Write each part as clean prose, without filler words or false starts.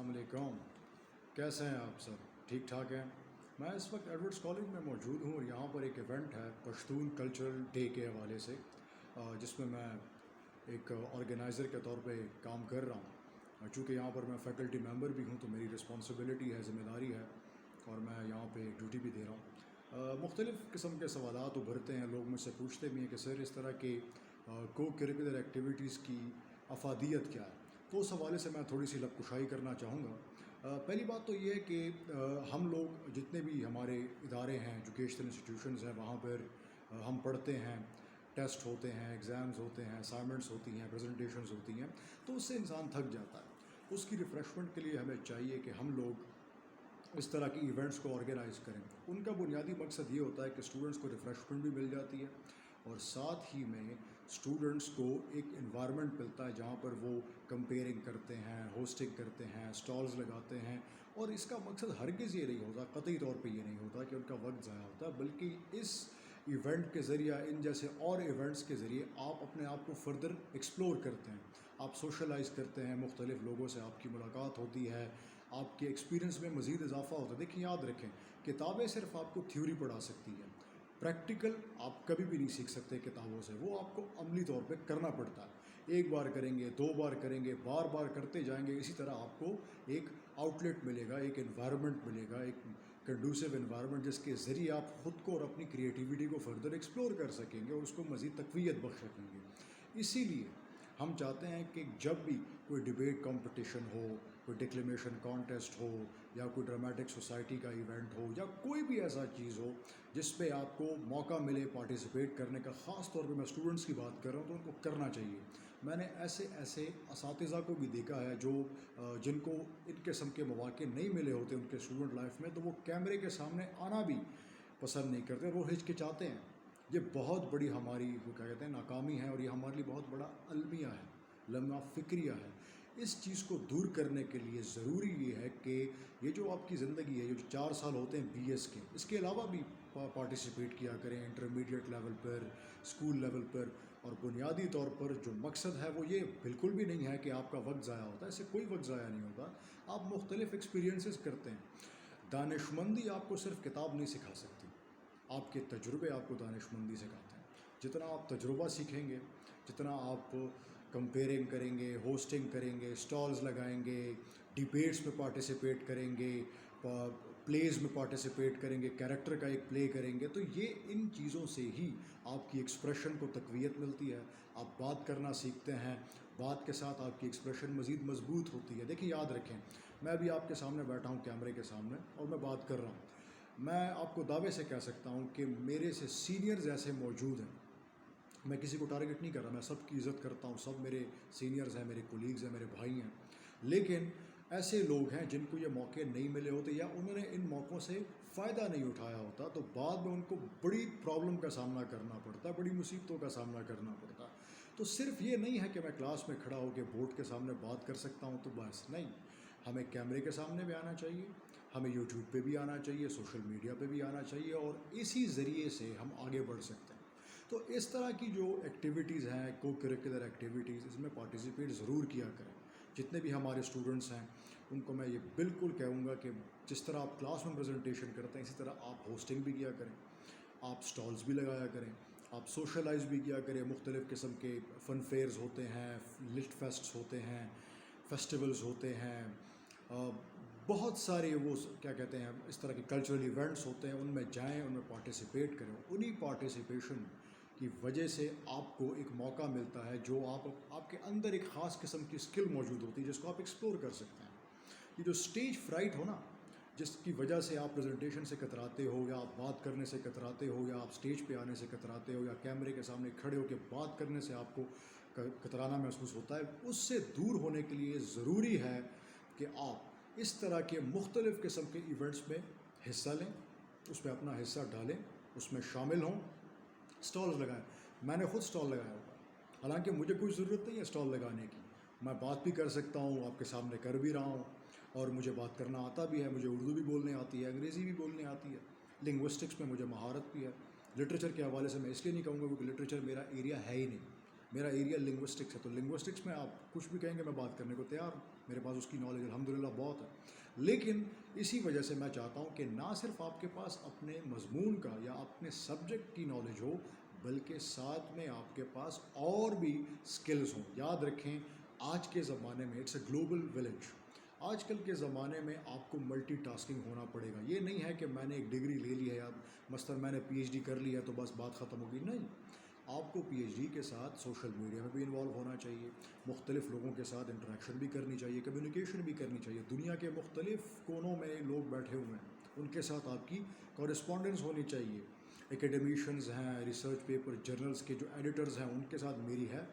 السلام علیکم. کیسے ہیں آپ سب؟ ٹھیک ٹھاک ہیں؟ میں اس وقت ایڈورڈس کالج میں موجود ہوں اور یہاں پر ایک ایونٹ ہے پشتون کلچرل ڈے کے حوالے سے، جس میں میں ایک آرگنائزر کے طور پہ کام کر رہا ہوں. چونکہ یہاں پر میں فیکلٹی ممبر بھی ہوں تو میری رسپانسبلٹی ہے، ذمہ داری ہے، اور میں یہاں پہ ڈیوٹی بھی دے رہا ہوں. مختلف قسم کے سوالات ابھرتے ہیں، لوگ مجھ سے پوچھتے بھی ہیں کہ سر اس طرح کے کو کریکولر ایکٹیویٹیز کی افادیت کیا ہے. تو اس حوالے سے میں تھوڑی سی لب کشائی کرنا چاہوں گا. پہلی بات تو یہ ہے کہ ہم لوگ جتنے بھی ہمارے ادارے ہیں، ایجوکیشنل انسٹیٹیوشنز ہیں، وہاں پر ہم پڑھتے ہیں، ٹیسٹ ہوتے ہیں، ایگزامز ہوتے ہیں، اسائنمنٹس ہوتی ہیں، پریزنٹیشنز ہوتی ہیں، تو اس سے انسان تھک جاتا ہے. اس کی ریفریشمنٹ کے لیے ہمیں چاہیے کہ ہم لوگ اس طرح کی ایونٹس کو آرگنائز کریں. ان کا بنیادی مقصد یہ ہوتا ہے کہ اسٹوڈنٹس کو ریفریشمنٹ بھی مل جاتی ہے، اور ساتھ ہی میں اسٹوڈنٹس کو ایک انوائرمنٹ ملتا ہے جہاں پر وہ کمپیئرنگ کرتے ہیں، ہوسٹنگ کرتے ہیں، اسٹالز لگاتے ہیں. اور اس کا مقصد ہرگز یہ نہیں ہوتا، قطعی طور پہ یہ نہیں ہوتا کہ ان کا وقت ضائع ہوتا ہے، بلکہ اس ایونٹ کے ذریعہ، ان جیسے اور ایونٹس کے ذریعے آپ اپنے آپ کو فردر ایکسپلور کرتے ہیں، آپ سوشلائز کرتے ہیں، مختلف لوگوں سے آپ کی ملاقات ہوتی ہے، آپ کے ایکسپیرینس میں مزید اضافہ ہوتا ہے. دیکھیں، یاد رکھیں، کتابیں صرف آپ کو تھیوری پڑھا سکتی ہیں، پریکٹیکل آپ کبھی بھی نہیں سیکھ سکتے کتابوں سے. وہ آپ کو عملی طور پہ کرنا پڑتا ہے. ایک بار کریں گے، دو بار کریں گے، بار بار کرتے جائیں گے، اسی طرح آپ کو ایک آؤٹ لیٹ ملے گا، ایک انوائرمنٹ ملے گا، ایک کنڈوسیو انوائرمنٹ، جس کے ذریعے آپ خود کو اور اپنی کریٹیوٹی کو فردر ایکسپلور کر سکیں گے اور اس کو مزید تقویت بخش سکیں گے. اسی لیے ہم چاہتے ہیں کہ جب بھی کوئی ڈبیٹ کمپٹیشن ہو، کوئی ڈکلیمیشن کانٹیسٹ ہو، یا کوئی ڈرامیٹک سوسائٹی کا ایونٹ ہو، یا کوئی بھی ایسا چیز ہو جس پہ آپ کو موقع ملے پارٹیسپیٹ کرنے کا، خاص طور پہ میں اسٹوڈنٹس کی بات کر رہا ہوں، تو ان کو کرنا چاہیے. میں نے ایسے اساتذہ کو بھی دیکھا ہے جو جن کو ان قسم کے مواقع نہیں ملے ہوتے ان کے اسٹوڈنٹ لائف میں، تو وہ کیمرے کے سامنے آنا بھی پسند نہیں کرتے، وہ ہچکچاتے ہیں. یہ بہت بڑی ہماری وہ کیا کہتے ہیں ناکامی ہے، اور یہ ہمارے لیے بہت بڑا المیہ ہے، لمحہ فکریہ ہے. اس چیز کو دور کرنے کے لیے ضروری یہ ہے کہ یہ جو آپ کی زندگی ہے، یہ جو 4 سال ہوتے ہیں بی ایس کے، اس کے علاوہ بھی پارٹیسپیٹ کیا کریں انٹرمیڈیٹ لیول پر، اسکول لیول پر. اور بنیادی طور پر جو مقصد ہے وہ یہ بالکل بھی نہیں ہے کہ آپ کا وقت ضائع ہوتا ہے، اس سے کوئی وقت ضائع نہیں ہوتا. آپ مختلف ایکسپیرینسز کرتے ہیں. دانشمندی آپ کو صرف کتاب نہیں سکھا سکتی، آپ کے تجربے آپ کو دانشمندی سکھاتے ہیں. جتنا آپ تجربہ سیکھیں گے، جتنا آپ کمپیئرنگ کریں گے، ہوسٹنگ کریں گے، اسٹالز لگائیں گے، ڈیبیٹس میں پارٹیسپیٹ کریں گے، پلیز میں پارٹیسپیٹ کریں گے، کیریکٹر کا ایک پلے کریں گے، تو یہ ان چیزوں سے ہی آپ کی ایکسپریشن کو تقویت ملتی ہے. آپ بات کرنا سیکھتے ہیں، بات کے ساتھ آپ کی ایکسپریشن مزید مضبوط ہوتی ہے. دیکھیں، یاد رکھیں، میں ابھی آپ کے سامنے بیٹھا ہوں کیمرے کے سامنے اور میں بات کر رہا ہوں. میں آپ کو دعوے سے کہہ سکتا ہوں کہ میرے سے سینئرز ایسے موجود ہیں. میں کسی کو ٹارگٹ نہیں کر رہا، میں سب کی عزت کرتا ہوں، سب میرے سینئرز ہیں، میرے کولیگز ہیں، میرے بھائی ہیں. لیکن ایسے لوگ ہیں جن کو یہ موقع نہیں ملے ہوتے، یا انہوں نے ان موقعوں سے فائدہ نہیں اٹھایا ہوتا، تو بعد میں ان کو بڑی پرابلم کا سامنا کرنا پڑتا ہے، بڑی مصیبتوں کا سامنا کرنا پڑتا ہے. تو صرف یہ نہیں ہے کہ میں کلاس میں کھڑا ہو کے بورڈ کے سامنے بات کر سکتا ہوں تو بس نہیں، ہمیں کیمرے کے سامنے بھی آنا چاہیے، ہمیں یوٹیوب پہ بھی آنا چاہیے، سوشل میڈیا پہ بھی آنا چاہیے، اور اسی ذریعے سے ہم آگے بڑھ سکتے ہیں. تو اس طرح کی جو ایکٹیویٹیز ہیں، کو کریکولر ایکٹیویٹیز، اس میں پارٹیسپیٹ ضرور کیا کریں. جتنے بھی ہمارے اسٹوڈنٹس ہیں ان کو میں یہ بالکل کہوں گا کہ جس طرح آپ کلاس میں پریزنٹیشن کرتے ہیں، اسی طرح آپ ہوسٹنگ بھی کیا کریں، آپ اسٹالز بھی لگایا کریں، آپ سوشلائز بھی کیا کریں. مختلف قسم کے فن فیئرز ہوتے ہیں، لٹ فیسٹس ہوتے ہیں، فیسٹیولز ہوتے ہیں، بہت سارے وہ کیا کہتے ہیں اس طرح کے کلچرل ایونٹس ہوتے ہیں، ان میں جائیں، ان میں پارٹیسپیٹ کریں. انہی پارٹیسپیشن کی وجہ سے آپ کو ایک موقع ملتا ہے، جو آپ کے اندر ایک خاص قسم کی اسکل موجود ہوتی ہے جس کو آپ ایکسپلور کر سکتے ہیں. یہ جو اسٹیج فرائٹ ہو نا، جس کی وجہ سے آپ پریزنٹیشن سے کتراتے ہو، یا آپ بات کرنے سے کتراتے ہو، یا آپ اسٹیج پہ آنے سے کتراتے ہو، یا کیمرے کے سامنے کھڑے ہو کے بات کرنے سے آپ کو کترانا محسوس ہوتا ہے، اس سے دور ہونے کے لیے ضروری ہے کہ آپ اس طرح کے مختلف قسم کے ایونٹس میں حصہ لیں، اس میں اپنا حصہ ڈالیں، اس میں شامل ہوں، اسٹالز لگائیں. میں نے خود اسٹال لگایا ہوا ہے، حالانکہ مجھے کوئی ضرورت نہیں ہے اسٹال لگانے کی. میں بات بھی کر سکتا ہوں، آپ کے سامنے کر بھی رہا ہوں، اور مجھے بات کرنا آتا بھی ہے، مجھے اردو بھی بولنے آتی ہے، انگریزی بھی بولنے آتی ہے، لنگوسٹکس میں مجھے مہارت بھی ہے. لٹریچر کے حوالے سے میں اس لیے نہیں کہوں گا کیونکہ لٹریچر میرا ایریا ہے ہی نہیں. میرا ایریا لنگوسٹکس ہے، تو لنگوسٹکس میں آپ کچھ بھی کہیں گے میں بات کرنے کو تیار ہوں، میرے پاس اس کی نالج الحمدللہ بہت ہے۔ لیکن اسی وجہ سے میں چاہتا ہوں کہ نہ صرف آپ کے پاس اپنے مضمون کا یا اپنے سبجیکٹ کی نالج ہو، بلکہ ساتھ میں آپ کے پاس اور بھی سکلز ہوں۔ یاد رکھیں آج کے زمانے میں اٹس اے گلوبل ولیج، آج کل کے زمانے میں آپ کو ملٹی ٹاسکنگ ہونا پڑے گا۔ یہ نہیں ہے کہ میں نے ایک ڈگری لے لی ہے یا مثلاً میں نے پی ایچ ڈی کر لی ہے تو بس بات ختم ہوگی، نہیں، آپ کو پی ایچ ڈی کے ساتھ سوشل میڈیا میں بھی انوالو ہونا چاہیے، مختلف لوگوں کے ساتھ انٹریکشن بھی کرنی چاہیے، کمیونیکیشن بھی کرنی چاہیے۔ دنیا کے مختلف کونوں میں لوگ بیٹھے ہوئے ہیں، ان کے ساتھ آپ کی کورسپونڈنس ہونی چاہیے۔ اکیڈمیشنز ہیں، ریسرچ پیپر جرنلز کے جو ایڈیٹرز ہیں ان کے ساتھ میری ہے،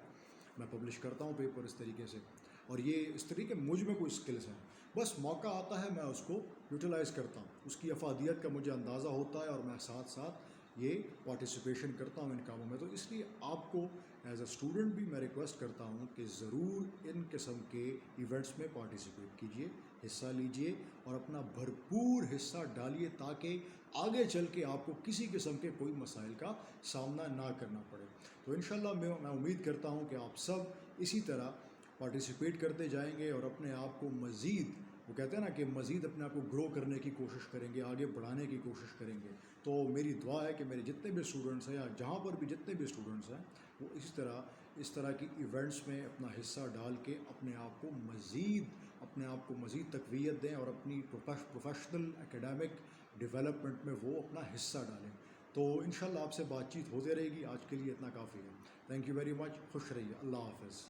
میں پبلش کرتا ہوں پیپر اس طریقے سے، اور یہ اس طریقے مجھ میں کوئی سکلز ہیں، بس موقع آتا ہے میں اس کو یوٹیلائز کرتا ہوں، اس کی افادیت کا مجھے اندازہ ہوتا ہے اور میں ساتھ ساتھ یہ پارٹیسپیشن کرتا ہوں ان کاموں میں۔ تو اس لیے آپ کو ایز اے اسٹوڈنٹ بھی میں ریکویسٹ کرتا ہوں کہ ضرور ان قسم کے ایونٹس میں پارٹیسپیٹ کیجیے، حصہ لیجیے اور اپنا بھرپور حصہ ڈالیے تاکہ آگے چل کے آپ کو کسی قسم کے کوئی مسائل کا سامنا نہ کرنا پڑے۔ تو انشاءاللہ میں امید کرتا ہوں کہ آپ سب اسی طرح پارٹیسپیٹ کرتے جائیں گے اور اپنے آپ کو مزید، وہ کہتے ہیں نا کہ مزید اپنے آپ کو گرو کرنے کی کوشش کریں گے، آگے بڑھانے کی کوشش کریں گے۔ تو میری دعا ہے کہ میرے جتنے بھی اسٹوڈنٹس ہیں یا جہاں پر بھی جتنے بھی اسٹوڈنٹس ہیں وہ اس طرح کی ایونٹس میں اپنا حصہ ڈال کے اپنے آپ کو مزید تقویت دیں اور اپنی پروفیشنل اکیڈمک ڈیولپمنٹ میں وہ اپنا حصہ ڈالیں۔ تو انشاءاللہ آپ سے بات چیت ہوتے رہے گی، آج کے لیے اتنا کافی ہے۔ تھینک یو ویری مچ، خوش رہیے، اللہ حافظ۔